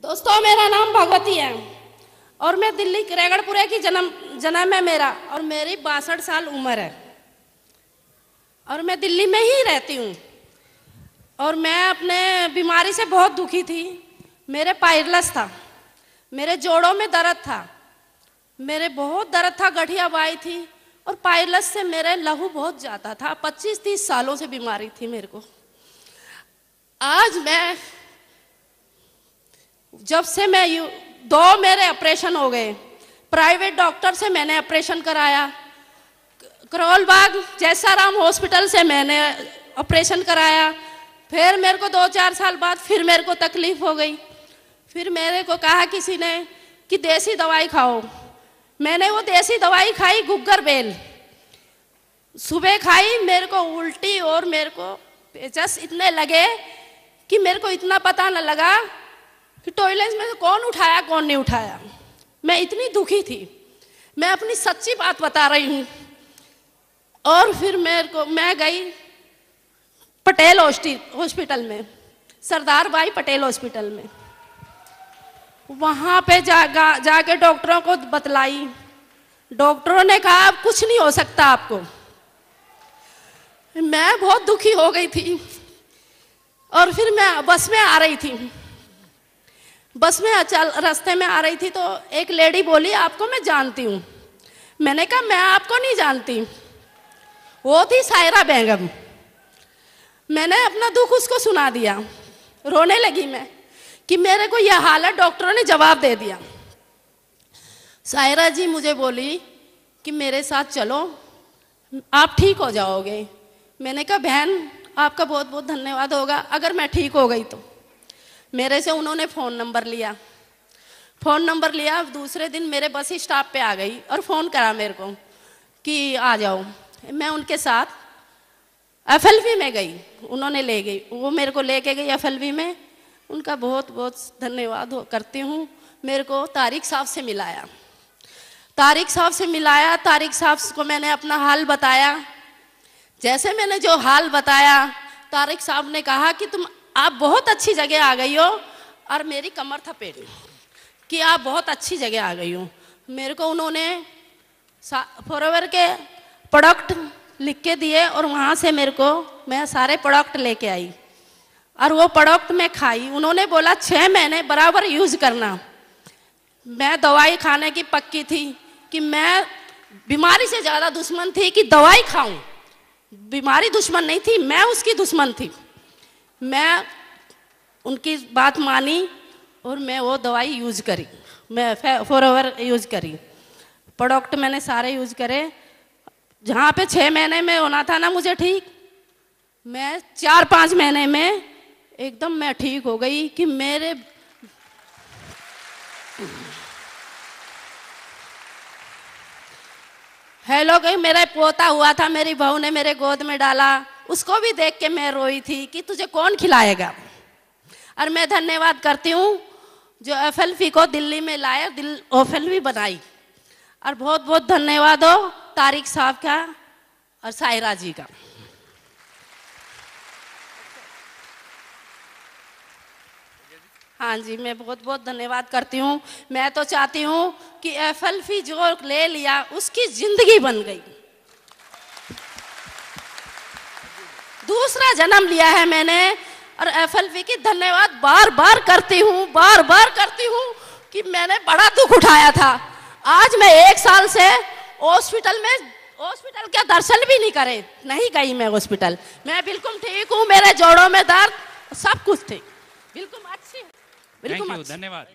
दोस्तों, मेरा नाम भगवती है और मैं दिल्ली किरेगढ़पुरे की जन्म है मेरा, और मेरी 62 साल उम्र है और मैं दिल्ली में ही रहती हूँ। और मैं अपने बीमारी से बहुत दुखी थी। मेरे पायरलस था, मेरे जोड़ों में दर्द था, मेरे बहुत दर्द था, गठिया बाई थी और पायरलस से मेरे लहू बहुत जाता था। 25-30 सालों से बीमारी थी मेरे को। आज मैं जब से मैं दो मेरे ऑपरेशन हो गए, प्राइवेट डॉक्टर से मैंने ऑपरेशन कराया, करोलबाग जैसाराम हॉस्पिटल से मैंने ऑपरेशन कराया। फिर मेरे को 2-4 साल बाद फिर मेरे को तकलीफ हो गई। फिर मेरे को कहा किसी ने कि देसी दवाई खाओ। मैंने वो देसी दवाई खाई, गुग्गर बेल सुबह खाई। मेरे को उल्टी और मेरे को पेचस इतने लगे कि मेरे को इतना पता न लगा कि टॉयलेट में कौन उठाया कौन नहीं उठाया। मैं इतनी दुखी थी, मैं अपनी सच्ची बात बता रही हूँ। और फिर मैं गई पटेल हॉस्पिटल में, सरदार भाई पटेल हॉस्पिटल में। वहाँ पे जाके डॉक्टरों को बतलाई। डॉक्टरों ने कहा अब कुछ नहीं हो सकता आपको। मैं बहुत दुखी हो गई थी। और फिर मैं बस में आ रही थी, बस में रास्ते में आ रही थी तो एक लेडी बोली आपको मैं जानती हूँ। मैंने कहा मैं आपको नहीं जानती। वो थी सायरा बेगम। मैंने अपना दुख उसको सुना दिया। रोने लगी मैं कि मेरे को यह हाल है। डॉक्टरों ने जवाब दे दिया। सायरा जी मुझे बोली कि मेरे साथ चलो, आप ठीक हो जाओगे। मैंने कहा बहन आपका बहुत बहुत धन्यवाद होगा अगर मैं ठीक हो गई तो। मेरे से उन्होंने फ़ोन नंबर लिया। दूसरे दिन मेरे बस स्टॉप पे आ गई और फ़ोन करा मेरे को कि आ जाओ। मैं उनके साथ FLV में गई, उन्होंने ले गई, वो मेरे को लेके गई FLV में। उनका बहुत बहुत धन्यवाद करती हूँ। मेरे को तारिक साहब से मिलाया। तारिक साहब को मैंने अपना हाल बताया। जैसे मैंने जो हाल बताया, तारिक साहब ने कहा कि आप बहुत अच्छी जगह आ गई हो। और मेरी कमर थपेड़ी कि आप बहुत अच्छी जगह आ गई हो। मेरे को उन्होंने फॉरएवर के प्रोडक्ट लिख के दिए और वहाँ से मैं सारे प्रोडक्ट लेके आई और वो प्रोडक्ट मैं खाई। उन्होंने बोला 6 महीने बराबर यूज़ करना। मैं दवाई खाने की पक्की थी कि मैं बीमारी से ज़्यादा दुश्मन थी कि दवाई खाऊं। बीमारी दुश्मन नहीं थी, मैं उसकी दुश्मन थी। मैं उनकी बात मानी और मैं वो दवाई यूज़ करी। मैं फॉरएवर यूज़ करी। प्रोडक्ट मैंने सारे यूज़ करे। जहाँ पे 6 महीने में होना था ना मुझे ठीक, मैं 4-5 महीने में एकदम मैं ठीक हो गई कि मेरे हेलो गई। मेरा पोता हुआ था, मेरी बहू ने मेरे गोद में डाला, उसको भी देख के मैं रोई थी कि तुझे कौन खिलाएगा। और मैं धन्यवाद करती हूँ जो FLV को दिल्ली में लाया, FLV बनाई। और बहुत बहुत धन्यवाद हो तारिक साहब का और सायरा जी का। हाँ जी, मैं बहुत बहुत धन्यवाद करती हूँ। मैं तो चाहती हूँ कि FLV जो ले लिया उसकी जिंदगी बन गई। दूसरा जन्म लिया है मैंने और FLV की धन्यवाद बार बार करती हूँ कि मैंने बड़ा दुख उठाया था। आज मैं 1 साल से हॉस्पिटल के दर्शन भी नहीं गई मैं हॉस्पिटल। मैं बिल्कुल ठीक हूँ, मेरे जोड़ों में दर्द सब कुछ ठीक, बिल्कुल अच्छी, बिल्कुल अच्छी। धन्यवाद।